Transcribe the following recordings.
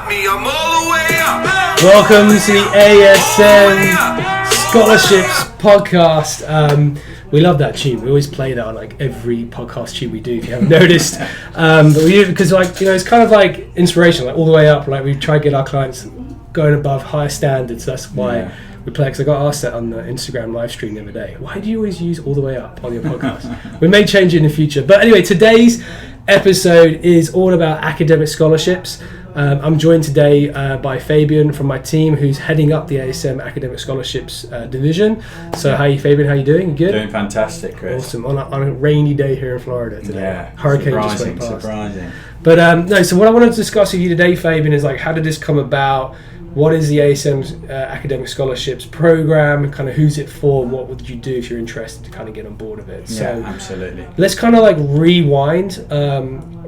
got me, I'm all the way up. Welcome to the ASM Scholarships podcast. We love that tune. We always play that on like every podcast tune we do, if you haven't noticed. But we do it because, like, you know, it's kind of like inspirational, like all the way up. Like we try to get our clients going above higher standards. That's why we play. Because I got asked that on the Instagram live stream the other day. Why do you always use all the way up on your podcast? We may change it in the future. But anyway, today's episode is all about academic scholarships. I'm joined today by Fabian from my team, who's heading up the ASM Academic Scholarships division. So, how are you, Fabian? How are you doing? Good? Doing fantastic, Chris. Awesome. On a rainy day here in Florida today. Yeah, Hurricane just went past. Surprising. But no, so what I wanted to discuss with you today, Fabian, is like, how did this come about? What is the ASM Academic Scholarships program? Kind of who's it for? And what would you do if you're interested to kind of get on board of it? So, absolutely. Let's kind of like rewind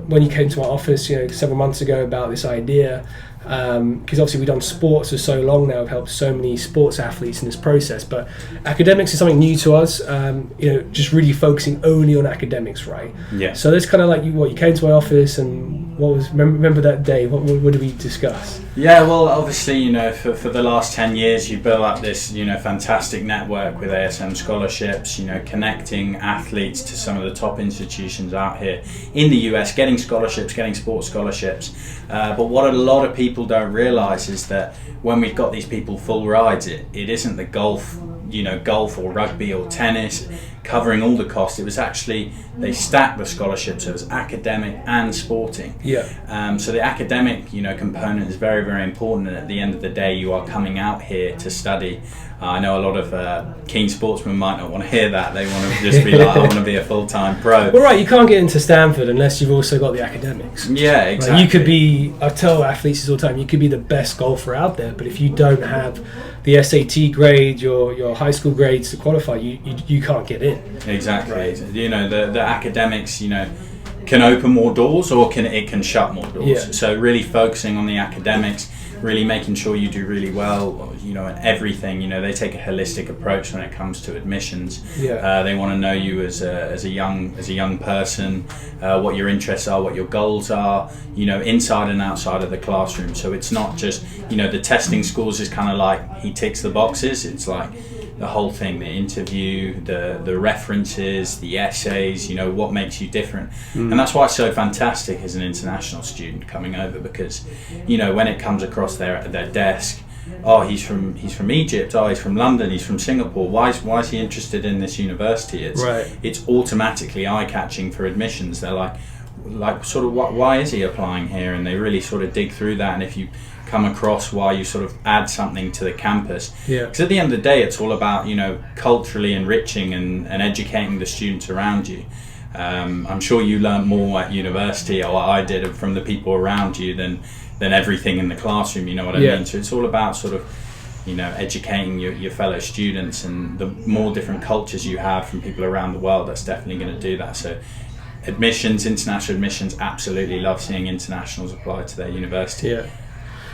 when you came to my office, you know, several months ago about this idea. Because obviously we've done sports for so long now, we've helped so many sports athletes in this process, but academics is something new to us, you know, just really focusing only on academics, right? Yeah. So that's kind of like, you came to my office and what was, remember that day, what did we discuss? Yeah, well, obviously, you know, for the last 10 years, you built up this, you know, fantastic network with ASM scholarships, you know, connecting athletes to some of the top institutions out here in the US, getting scholarships, getting sports scholarships. But what a lot of people don't realise is that when we've got these people full rides, it isn't the golf or rugby or tennis covering all the costs. It was actually, they stacked the scholarships, so it was academic and sporting. Yeah. So the academic, you know, component is very, very important, and at the end of the day, you are coming out here to study. I know a lot of keen sportsmen might not want to hear that. They want to just be like, I want to be a full-time pro. Well, right, you can't get into Stanford unless you've also got the academics. Yeah, exactly. Like, you could be, I tell athletes this all the time, you could be the best golfer out there, but if you don't have the SAT grade, your high school grades to qualify, you can't get in. Exactly. Right. You know, the academics, you know, can open more doors or it can shut more doors. Yeah. So really focusing on the academics, really making sure you do really well, you know, and everything. You know, they take a holistic approach when it comes to admissions. Yeah. They want to know you as a young person, what your interests are, what your goals are, you know, inside and outside of the classroom. So it's not just, you know, the testing scores is kind of like he ticks the boxes. It's like the whole thing, the interview, the references, the essays, you know, what makes you different. And that's why it's so fantastic as an international student coming over, because, you know, when it comes across their desk, oh, he's from Egypt, oh, he's from London, he's from Singapore, why is he interested in this university? It's automatically eye-catching for admissions. They're like sort of, why is he applying here? And they really sort of dig through that, and if you come across why, you sort of add something to the campus. Yeah. Because at the end of the day, it's all about, you know, culturally enriching and educating the students around you. I'm sure you learn more at university, or I did, from the people around you than everything in the classroom, you know what I mean? So it's all about sort of, you know, educating your fellow students, and the more different cultures you have from people around the world, that's definitely going to do that. So admissions, international admissions, absolutely love seeing internationals apply to their university. Yeah.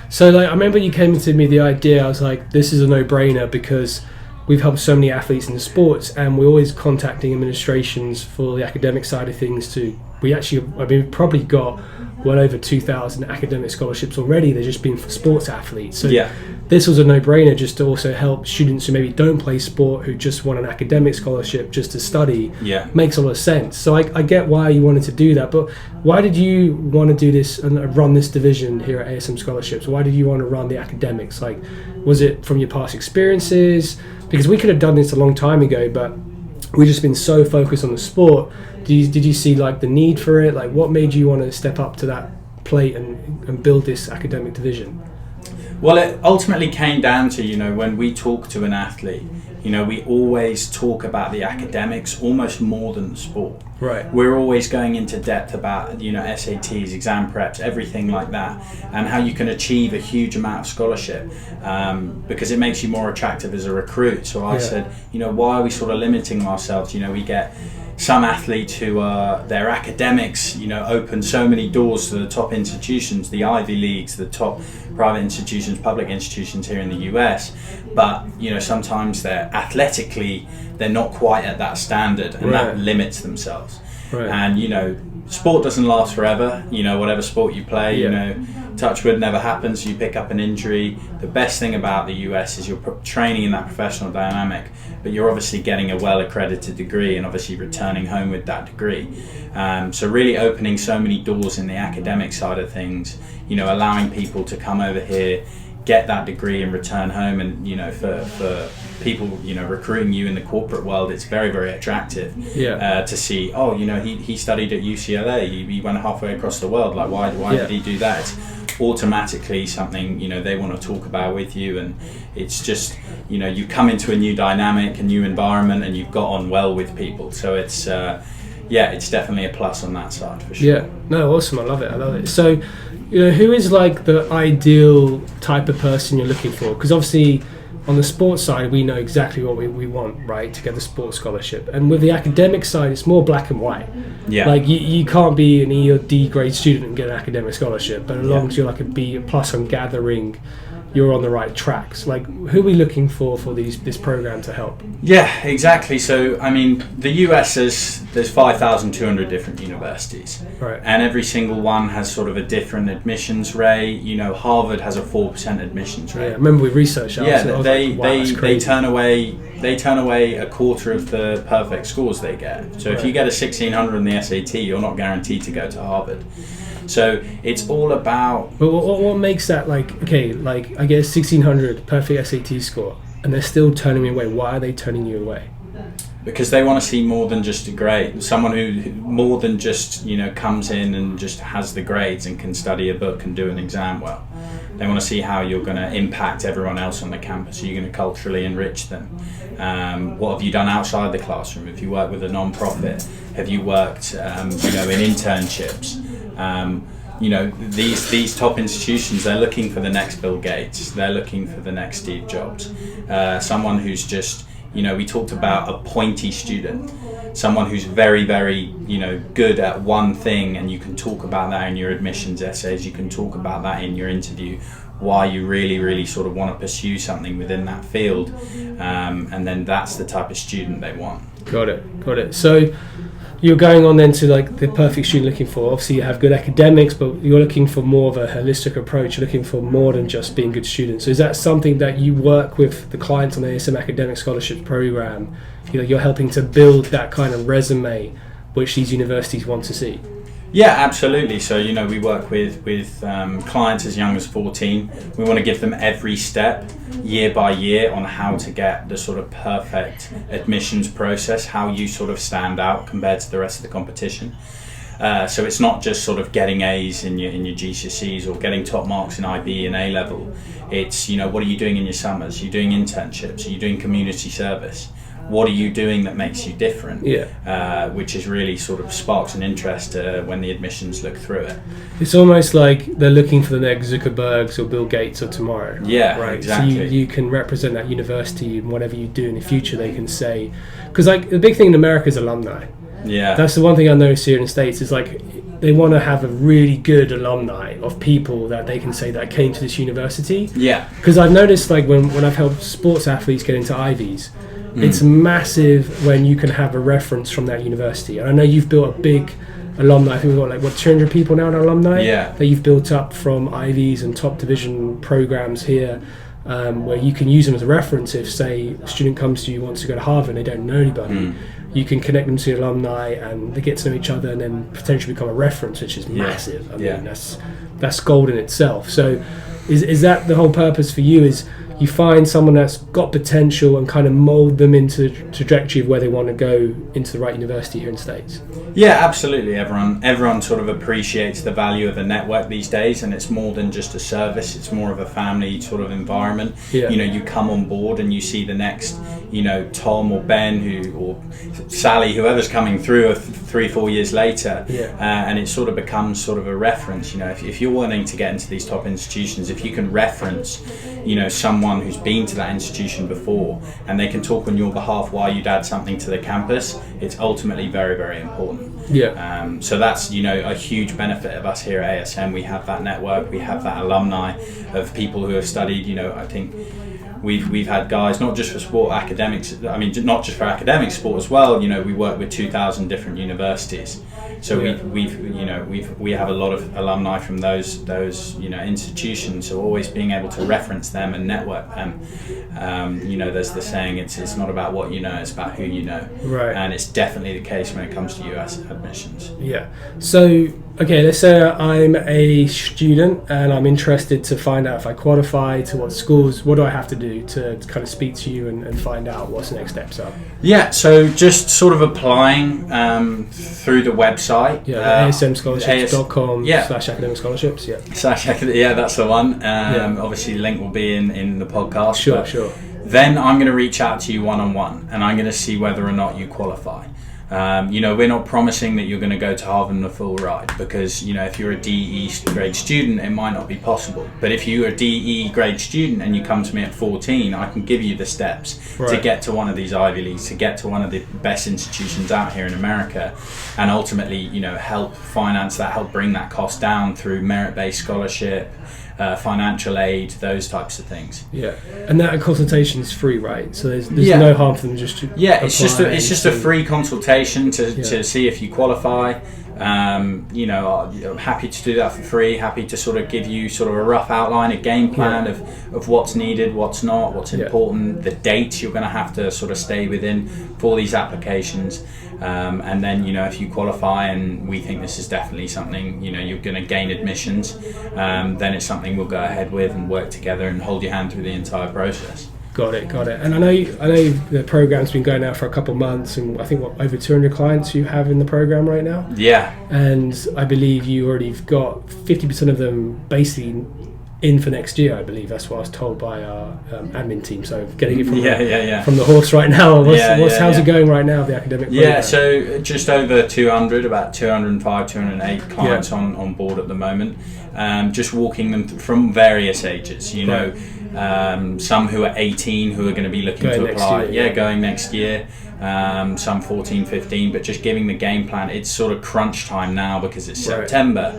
So, like, I remember you came to me the idea, I was like, this is a no-brainer, because we've helped so many athletes in the sports, and we're always contacting administrations for the academic side of things too. We've probably got well over 2,000 academic scholarships already. They've just been for sports athletes. So this was a no-brainer, just to also help students who maybe don't play sport, who just want an academic scholarship just to study. Makes a lot of sense. So I get why you wanted to do that, but why did you want to do this and run this division here at ASM Scholarships? Why did you want to run the academics? Like, was it from your past experiences? Because we could have done this a long time ago, but we've just been so focused on the sport. Did you see like the need for it? Like, what made you want to step up to that plate and build this academic division? Well, it ultimately came down to, you know, when we talk to an athlete, you know, we always talk about the academics almost more than the sport. Right. We're always going into depth about, you know, SATs, exam preps, everything like that, and how you can achieve a huge amount of scholarship, because it makes you more attractive as a recruit. So I said, you know, why are we sort of limiting ourselves? You know, we get some athletes who their academics, you know, open so many doors to the top institutions, the Ivy Leagues, the top private institutions, public institutions here in the US, but, you know, sometimes they're not quite at that standard, and that limits themselves. And, you know, sport doesn't last forever. Whatever sport you play, Yeah. touch wood, never happens. You pick up an injury. The best thing about the US is you're training in that professional dynamic, but you're obviously getting a well-accredited degree and obviously returning home with that degree. So really opening so many doors in the academic side of things, allowing people to come over here, get that degree and return home. And for people recruiting you in the corporate world, it's very, very attractive to see, he studied at UCLA, he went halfway across the world, like why did he do that? It's automatically something they want to talk about with you, and it's just you come into a new dynamic, a new environment, and you've got on well with people. So it's it's definitely a plus on that side for sure. Yeah, no, awesome. I love it. So who is like the ideal type of person you're looking for? Because obviously on the sports side, we know exactly what we want, right, to get the sports scholarship. And with the academic side, it's more black and white. Yeah. Like you can't be an E or D grade student and get an academic scholarship, but as long as you're like a B plus on gathering, you're on the right tracks. Like, who are we looking for this program to help? Yeah, exactly. So, I mean, the US there's 5,200 different universities, right, and every single one has sort of a different admissions rate. Harvard has a 4% admissions rate. Yeah, I remember we researched that. Yeah, they turn away a quarter of the perfect scores they get. So if you get a 1600 in the SAT, you're not guaranteed to go to Harvard. So it's all about. But what makes that I get a 1600 perfect SAT score, and they're still turning me away? Why are they turning you away? Because they want to see more than just a grade. Someone who more than just comes in and just has the grades and can study a book and do an exam well. They want to see how you're going to impact everyone else on the campus. Are you going to culturally enrich them? What have you done outside the classroom? Have you worked with a non-profit? Have you worked in internships? These top institutions, they're looking for the next Bill Gates, they're looking for the next Steve Jobs, someone who's just, we talked about a pointy student, someone who's very, very, good at one thing, and you can talk about that in your admissions essays, you can talk about that in your interview, why you really, really sort of want to pursue something within that field, and then that's the type of student they want. Got it. So you're going on then to the perfect student looking for, obviously you have good academics, but you're looking for more of a holistic approach. You're looking for more than just being good students. So is that something that you work with the clients on the ASM Academic Scholarships Program? You're helping to build that kind of resume which these universities want to see? Yeah, absolutely. So, we work with clients as young as 14. We want to give them every step, year by year, on how to get the sort of perfect admissions process, how you sort of stand out compared to the rest of the competition. So it's not just sort of getting A's in your GCSEs or getting top marks in IB and A level. It's, what are you doing in your summers? Are you doing internships? Are you doing community service? What are you doing that makes you different? Yeah. Which is really sort of sparks an interest when the admissions look through it. It's almost like they're looking for the next Zuckerbergs or Bill Gates of tomorrow. Yeah, right. Exactly. So you can represent that university, and whatever you do in the future, they can say. Because the big thing in America is alumni. Yeah. That's the one thing I notice here in the States is they want to have a really good alumni of people that they can say that came to this university. Yeah. Because I've noticed when I've helped sports athletes get into Ivies, it's massive when you can have a reference from that university. And I know you've built a big alumni. I think we've got 200 people now in alumni that you've built up from Ivies and top division programs here, where you can use them as a reference. If, say, a student comes to you, wants to go to Harvard, and they don't know anybody, you can connect them to the alumni and they get to know each other and then potentially become a reference, which is massive. I mean, that's gold in itself. So is that the whole purpose for you, is you find someone that's got potential and kind of mold them into the trajectory of where they want to go into the right university here in the States? Yeah, absolutely. Everyone sort of appreciates the value of a network these days, and it's more than just a service. It's more of a family sort of environment. Yeah. You come on board and you see the next, Tom or Ben or Sally, whoever's coming through 3-4 years later, and it sort of becomes sort of a reference. If you're wanting to get into these top institutions, if you can reference, someone who's been to that institution before, and they can talk on your behalf why you'd add something to the campus, it's ultimately very, very important. Yeah. So that's a huge benefit of us here at ASM. We have that network, we have that alumni of people who have studied. I think we've had guys not just for sport academics. I mean, not just for academic sport as well. We work with 2,000 different universities. So Yeah. we have a lot of alumni from those institutions. So always being able to reference them and network them. There's the saying, it's not about what you know, it's about who you know. Right. And it's definitely the case when it comes to US admissions. Yeah. So, okay, let's say I'm a student and I'm interested to find out if I qualify to what schools. What do I have to do to kind of speak to you and find out what's the next steps are? Yeah, so just sort of applying through the website. Yeah, asmscholarships.com/academic scholarships. Yeah. Yeah, that's the one. Obviously, the link will be in the podcast. Sure. Then I'm going to reach out to you one-on-one, and I'm going to see whether or not you qualify. We're not promising that you're going to go to Harvard on a full ride, because if you're a DE grade student, it might not be possible. But if you're a DE grade student and you come to me at 14, I can give you the steps to get to one of these Ivy Leagues, to get to one of the best institutions out here in America, and ultimately help finance that, help bring that cost down through merit-based scholarship, financial aid, those types of things. Yeah, and that consultation is free, right? So there's no harm for them just to it's just a free consultation to see if you qualify. I'm happy to do that for free. Happy to sort of give you sort of a rough outline, a game plan of what's needed, what's not, what's important, the dates you're going to have to sort of stay within for these applications. And then if you qualify and we think this is definitely something you're going to gain admissions, then it's something we'll go ahead with and work together and hold your hand through the entire process. Got it. And I know the program's been going now for a couple of months, and I think over 200 clients you have in the program right now. Yeah. And I believe you already got 50% of them basically in for next year. I believe that's what I was told by our admin team. So getting it from from the horse right now. How's it going right now? The academic program? Yeah. So just over 200, about 205, 208 clients on board at the moment. Just walking them from various ages. Some who are 18 who are going to be looking to apply. Going next year. Some 14, 15, but just giving the game plan. It's sort of crunch time now because it's September.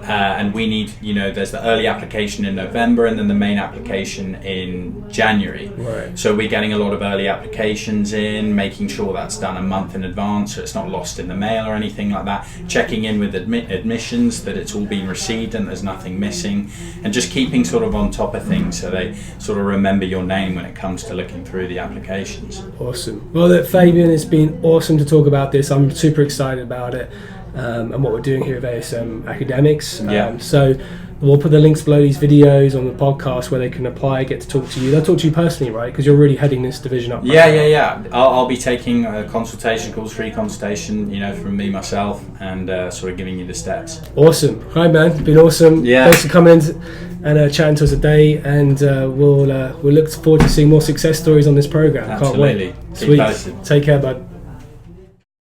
And we need, there's the early application in November and then the main application in January. Right. So we're getting a lot of early applications in, making sure that's done a month in advance so it's not lost in the mail or anything like that. Checking in with admissions that it's all been received and there's nothing missing. And just keeping sort of on top of things so they sort of remember your name when it comes to looking through the applications. Awesome. Well, Fabian, it's been awesome to talk about this. I'm super excited about it. And what we're doing here at ASM Academics. So we'll put the links below these videos on the podcast where they can apply, get to talk to you. They'll talk to you personally, right? Because you're really heading this division up. Yeah. I'll be taking consultation calls, free consultation, from me myself, and sort of giving you the steps. Awesome. Hi, man. It's been awesome. Yeah. Thanks for coming in and chatting to us today. And we'll look forward to seeing more success stories on this program. Absolutely. Can't wait. Sweet. Take care, bud.